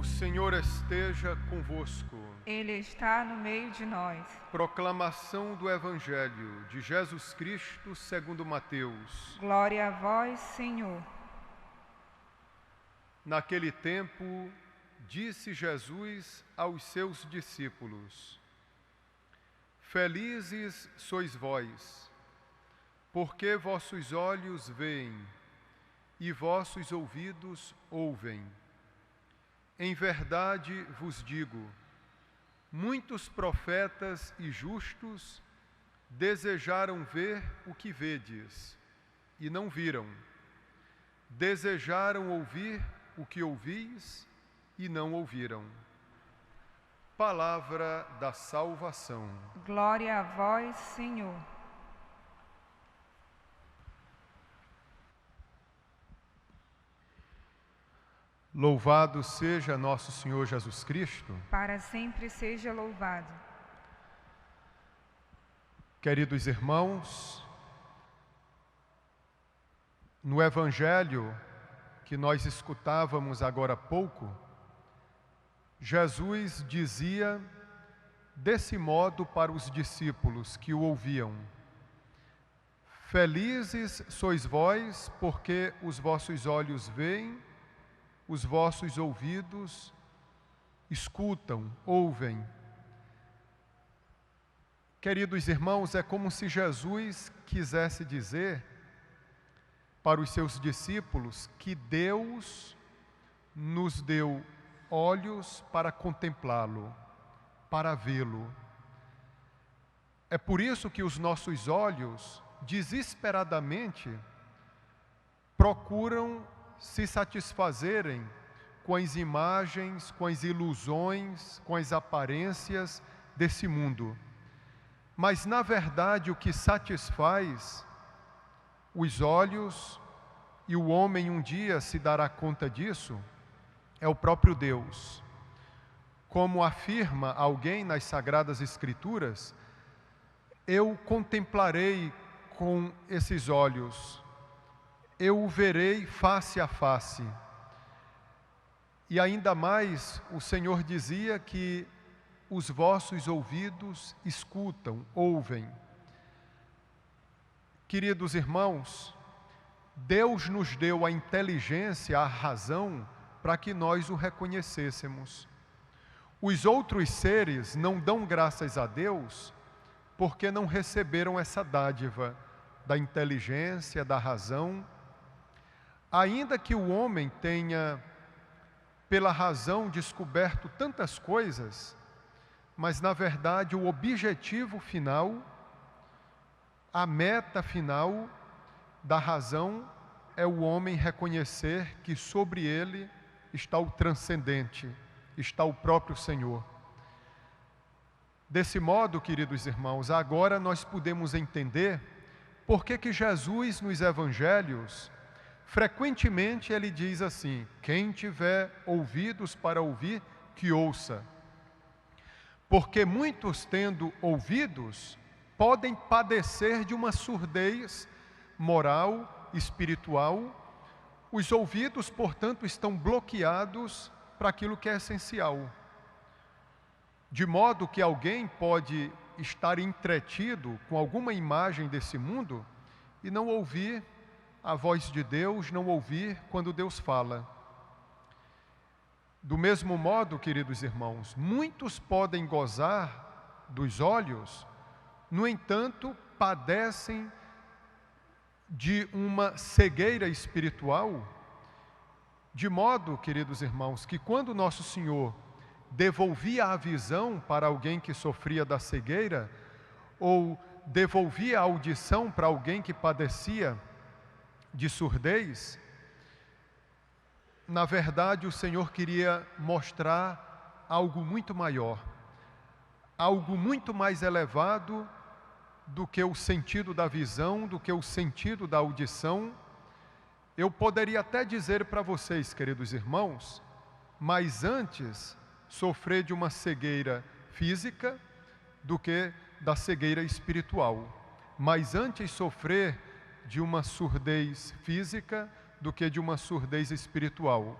O Senhor esteja convosco. Ele está no meio de nós. Proclamação do Evangelho de Jesus Cristo segundo Mateus. Glória a vós, Senhor. Naquele tempo, disse Jesus aos seus discípulos: Felizes sois vós, porque vossos olhos veem e vossos ouvidos ouvem. Em verdade vos digo, muitos profetas e justos desejaram ver o que vedes e não viram. Desejaram ouvir o que ouvis e não ouviram. Palavra da salvação. Glória a vós, Senhor. Louvado seja nosso Senhor Jesus Cristo. Para sempre seja louvado. Queridos irmãos, no Evangelho que nós escutávamos agora há pouco, Jesus dizia desse modo para os discípulos que o ouviam: Felizes sois vós, porque os vossos olhos veem, os vossos ouvidos escutam, ouvem. Queridos irmãos, é como se Jesus quisesse dizer para os seus discípulos que Deus nos deu olhos para contemplá-lo, para vê-lo. É por isso que os nossos olhos, desesperadamente, procuram se satisfazerem com as imagens, com as ilusões, com as aparências desse mundo. Mas, na verdade, o que satisfaz os olhos, e o homem um dia se dará conta disso, é o próprio Deus. Como afirma alguém nas Sagradas Escrituras, eu contemplarei com esses olhos, eu o verei face a face. E ainda mais, o Senhor dizia que os vossos ouvidos escutam, ouvem. Queridos irmãos, Deus nos deu a inteligência, a razão, para que nós o reconhecêssemos. Os outros seres não dão graças a Deus porque não receberam essa dádiva da inteligência, da razão. Ainda que o homem tenha, pela razão, descoberto tantas coisas, mas na verdade o objetivo final, a meta final da razão é o homem reconhecer que sobre ele está o transcendente, está o próprio Senhor. Desse modo, queridos irmãos, agora nós podemos entender por que Jesus nos evangelhos frequentemente ele diz assim: quem tiver ouvidos para ouvir, que ouça. Porque muitos, tendo ouvidos, podem padecer de uma surdez moral, espiritual. Os ouvidos, portanto, estão bloqueados para aquilo que é essencial. De modo que alguém pode estar entretido com alguma imagem desse mundo e não ouvir a voz de Deus, não ouvir quando Deus fala. Do mesmo modo, queridos irmãos, muitos podem gozar dos olhos, no entanto, padecem de uma cegueira espiritual, de modo, queridos irmãos, que quando Nosso Senhor devolvia a visão para alguém que sofria da cegueira, ou devolvia a audição para alguém que padecia de surdez, na verdade o Senhor queria mostrar algo muito maior, algo muito mais elevado do que o sentido da visão, do que o sentido da audição. Eu poderia até dizer para vocês, queridos irmãos, mas antes sofrer de uma cegueira física do que da cegueira espiritual. Mas antes sofrer de uma surdez física do que de uma surdez espiritual.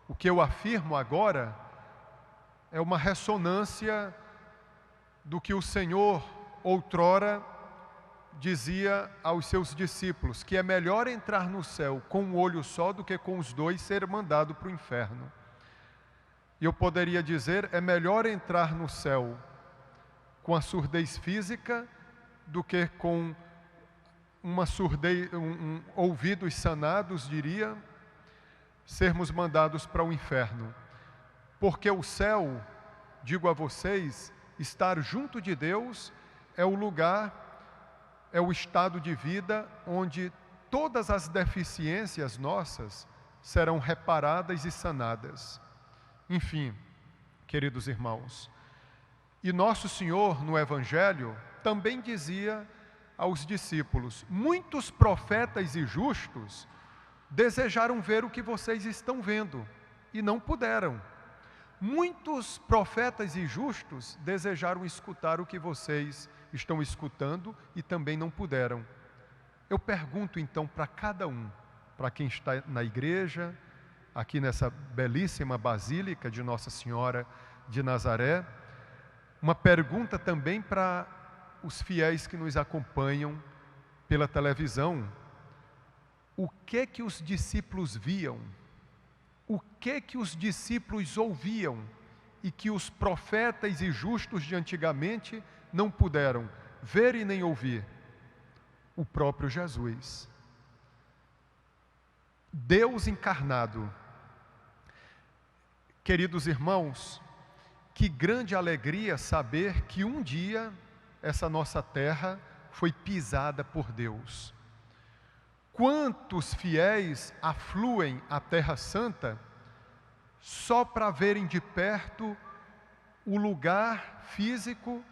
O que eu afirmo agora é uma ressonância do que o Senhor outrora dizia aos seus discípulos, que é melhor entrar no céu com um olho só do que com os dois ser mandado para o inferno. E eu poderia dizer, é melhor entrar no céu com a surdez física do que com uma surdez, ouvidos sanados, diria, sermos mandados para o inferno. Porque o céu, digo a vocês, estar junto de Deus é o lugar, é o estado de vida onde todas as deficiências nossas serão reparadas e sanadas. Enfim, queridos irmãos, e nosso Senhor no Evangelho também dizia aos discípulos, muitos profetas e justos desejaram ver o que vocês estão vendo e não puderam. Muitos profetas e justos desejaram escutar o que vocês estão escutando e também não puderam. Eu pergunto então para cada um, para quem está na igreja, aqui nessa belíssima basílica de Nossa Senhora de Nazaré, uma pergunta também para os fiéis que nos acompanham pela televisão. O que os discípulos viam? O que os discípulos ouviam e que os profetas e justos de antigamente não puderam ver e nem ouvir? O próprio Jesus. Deus encarnado. Queridos irmãos, que grande alegria saber que um dia essa nossa terra foi pisada por Deus. Quantos fiéis afluem à Terra Santa só para verem de perto o lugar físico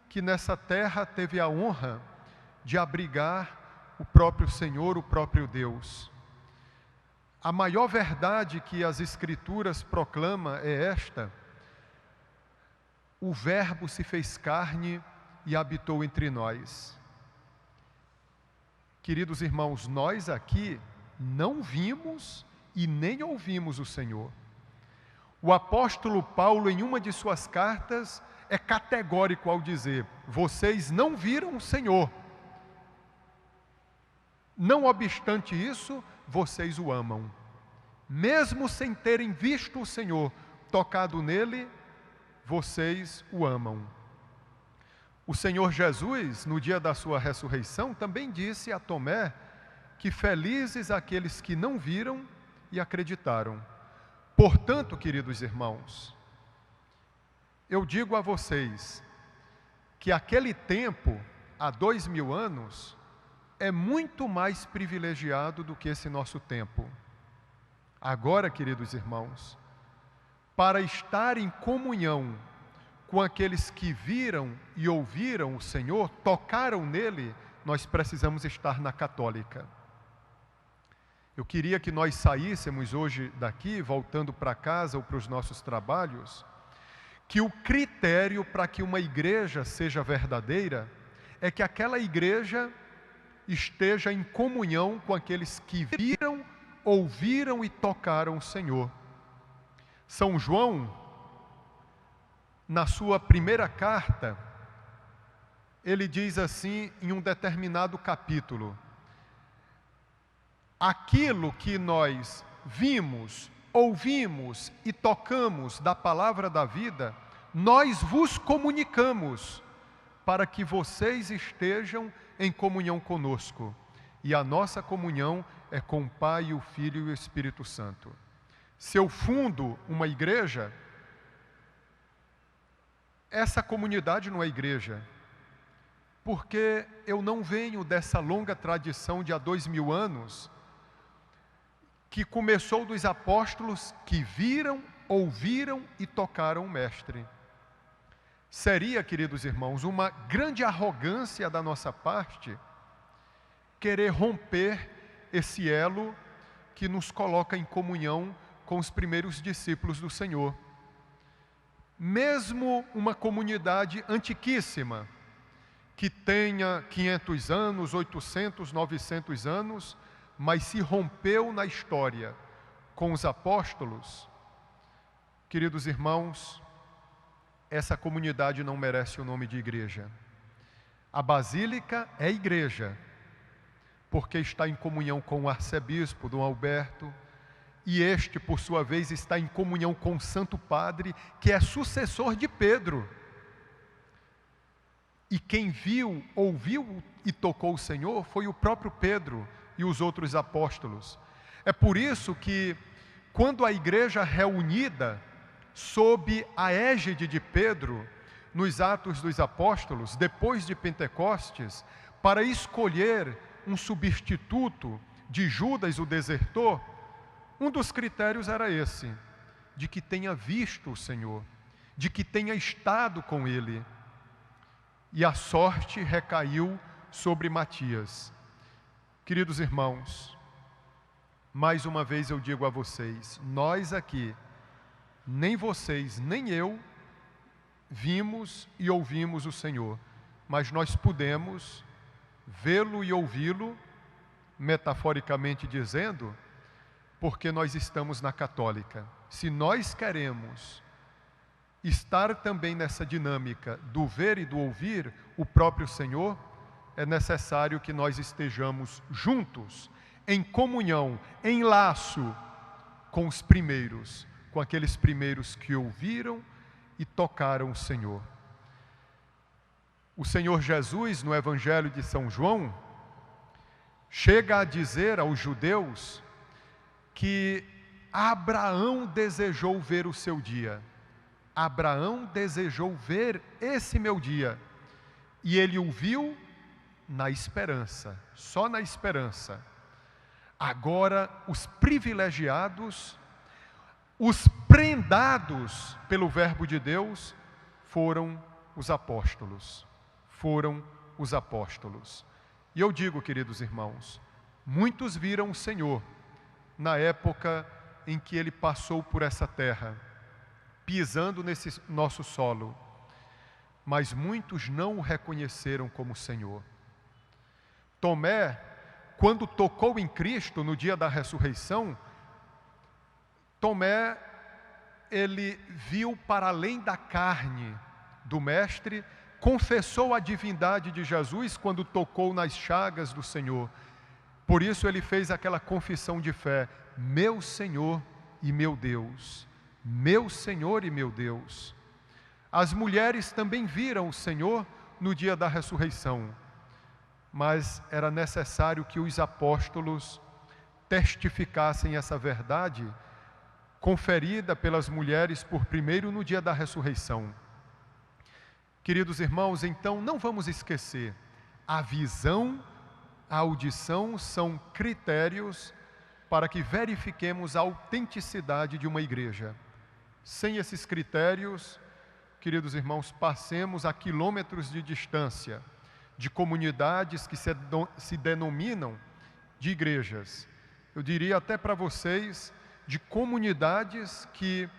que nessa terra teve a honra de abrigar o próprio Senhor, o próprio Deus. A maior verdade que as Escrituras proclamam é esta: o Verbo se fez carne e habitou entre nós. Queridos irmãos, nós aqui não vimos e nem ouvimos o Senhor. O apóstolo Paulo, em uma de suas cartas, é categórico ao dizer: vocês não viram o Senhor. Não obstante isso, vocês o amam. Mesmo sem terem visto o Senhor, tocado nele, vocês o amam. O Senhor Jesus, no dia da sua ressurreição, também disse a Tomé que felizes aqueles que não viram e acreditaram. Portanto, queridos irmãos, eu digo a vocês que aquele tempo, há 2000 anos, é muito mais privilegiado do que esse nosso tempo. Agora, queridos irmãos, para estar em comunhão com aqueles que viram e ouviram o Senhor, tocaram nele, nós precisamos estar na católica. Eu queria que nós saíssemos hoje daqui, voltando para casa ou para os nossos trabalhos, que o critério para que uma igreja seja verdadeira é que aquela igreja esteja em comunhão com aqueles que viram, ouviram e tocaram o Senhor. São João, na sua primeira carta, ele diz assim em um determinado capítulo: aquilo que nós vimos, ouvimos e tocamos da palavra da vida, nós vos comunicamos, para que vocês estejam em comunhão conosco. E a nossa comunhão é com o Pai, o Filho e o Espírito Santo. Se eu fundo uma igreja, essa comunidade não é igreja, porque eu não venho dessa longa tradição de há 2000 anos, que começou dos apóstolos que viram, ouviram e tocaram o Mestre. Seria, queridos irmãos, uma grande arrogância da nossa parte querer romper esse elo que nos coloca em comunhão com os primeiros discípulos do Senhor. Mesmo uma comunidade antiquíssima, que tenha 500 anos, 800, 900 anos, mas se rompeu na história com os apóstolos, Queridos irmãos, essa comunidade não merece o nome de igreja. A Basílica é igreja, porque está em comunhão com o arcebispo Dom Alberto, e este, por sua vez, está em comunhão com o Santo Padre, que é sucessor de Pedro. E quem viu, ouviu e tocou o Senhor foi o próprio Pedro e os outros apóstolos. É por isso que, quando a igreja reunida sob a égide de Pedro, nos Atos dos Apóstolos, depois de Pentecostes, para escolher um substituto de Judas, o desertor, um dos critérios era esse, de que tenha visto o Senhor, de que tenha estado com Ele. E a sorte recaiu sobre Matias. Queridos irmãos, mais uma vez eu digo a vocês, nós aqui, nem vocês, nem eu, vimos e ouvimos o Senhor, mas nós podemos vê-lo e ouvi-lo, metaforicamente dizendo, porque nós estamos na católica. Se nós queremos estar também nessa dinâmica do ver e do ouvir o próprio Senhor, é necessário que nós estejamos juntos, em comunhão, em laço com os primeiros, com aqueles primeiros que ouviram e tocaram o Senhor. O Senhor Jesus, no Evangelho de São João, chega a dizer aos judeus que Abraão desejou ver o seu dia. Abraão desejou ver esse meu dia. E ele o viu na esperança, só na esperança. Agora, os privilegiados, os prendados pelo verbo de Deus, foram os apóstolos. Foram os apóstolos. E eu digo, queridos irmãos, muitos viram o Senhor na época em que Ele passou por essa terra, pisando nesse nosso solo, mas muitos não o reconheceram como Senhor. Tomé, quando tocou em Cristo no dia da ressurreição, Tomé, ele viu para além da carne do Mestre, confessou a divindade de Jesus quando tocou nas chagas do Senhor. Por isso ele fez aquela confissão de fé: meu Senhor e meu Deus, meu Senhor e meu Deus. As mulheres também viram o Senhor no dia da ressurreição, mas era necessário que os apóstolos testificassem essa verdade, conferida pelas mulheres por primeiro no dia da ressurreição. Queridos irmãos, então não vamos esquecer, a visão, a audição são critérios para que verifiquemos a autenticidade de uma igreja. Sem esses critérios, queridos irmãos, passemos a quilômetros de distância de comunidades que se denominam de igrejas. Eu diria até para vocês, de comunidades que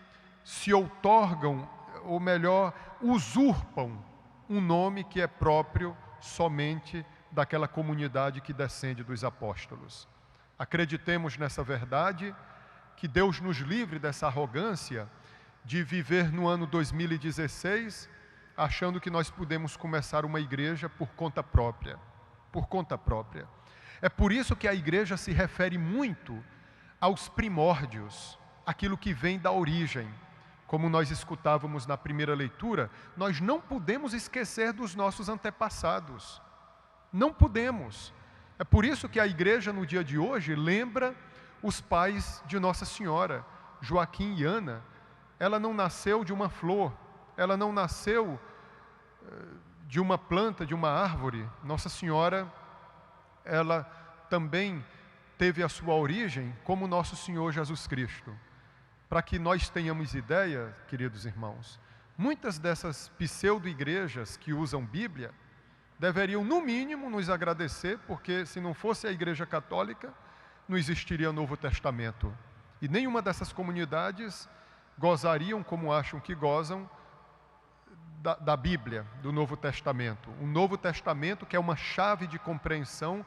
se outorgam, ou melhor, usurpam um nome que é próprio somente daquela comunidade que descende dos apóstolos. Acreditemos nessa verdade, que Deus nos livre dessa arrogância de viver no ano 2016 achando que nós podemos começar uma igreja por conta própria. Por conta própria. É por isso que a igreja se refere muito aos primórdios, aquilo que vem da origem. Como nós escutávamos na primeira leitura, nós não podemos esquecer dos nossos antepassados. Não podemos. É por isso que a igreja no dia de hoje lembra os pais de Nossa Senhora, Joaquim e Ana. Ela não nasceu de uma flor, ela não nasceu de uma planta, de uma árvore. Nossa Senhora, ela também teve a sua origem como nosso Senhor Jesus Cristo. Para que nós tenhamos ideia, queridos irmãos, muitas dessas pseudo-igrejas que usam Bíblia deveriam, no mínimo, nos agradecer, porque se não fosse a Igreja Católica, não existiria Novo Testamento. E nenhuma dessas comunidades gozariam, como acham que gozam, da Bíblia, do Novo Testamento. Um Novo Testamento que é uma chave de compreensão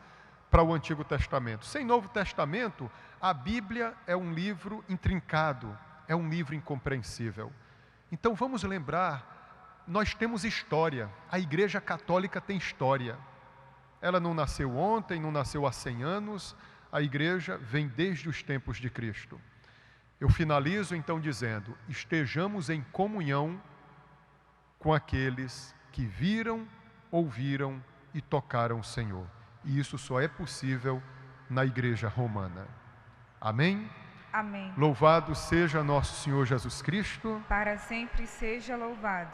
para o Antigo Testamento. Sem Novo Testamento, a Bíblia é um livro intrincado, é um livro incompreensível. Então vamos lembrar, nós temos história, a Igreja Católica tem história. Ela não nasceu ontem, não nasceu há 100 anos, a Igreja vem desde os tempos de Cristo. Eu finalizo então dizendo, estejamos em comunhão com aqueles que viram, ouviram e tocaram o Senhor. E isso só é possível na Igreja Romana. Amém? Amém. Louvado seja nosso Senhor Jesus Cristo. Para sempre seja louvado.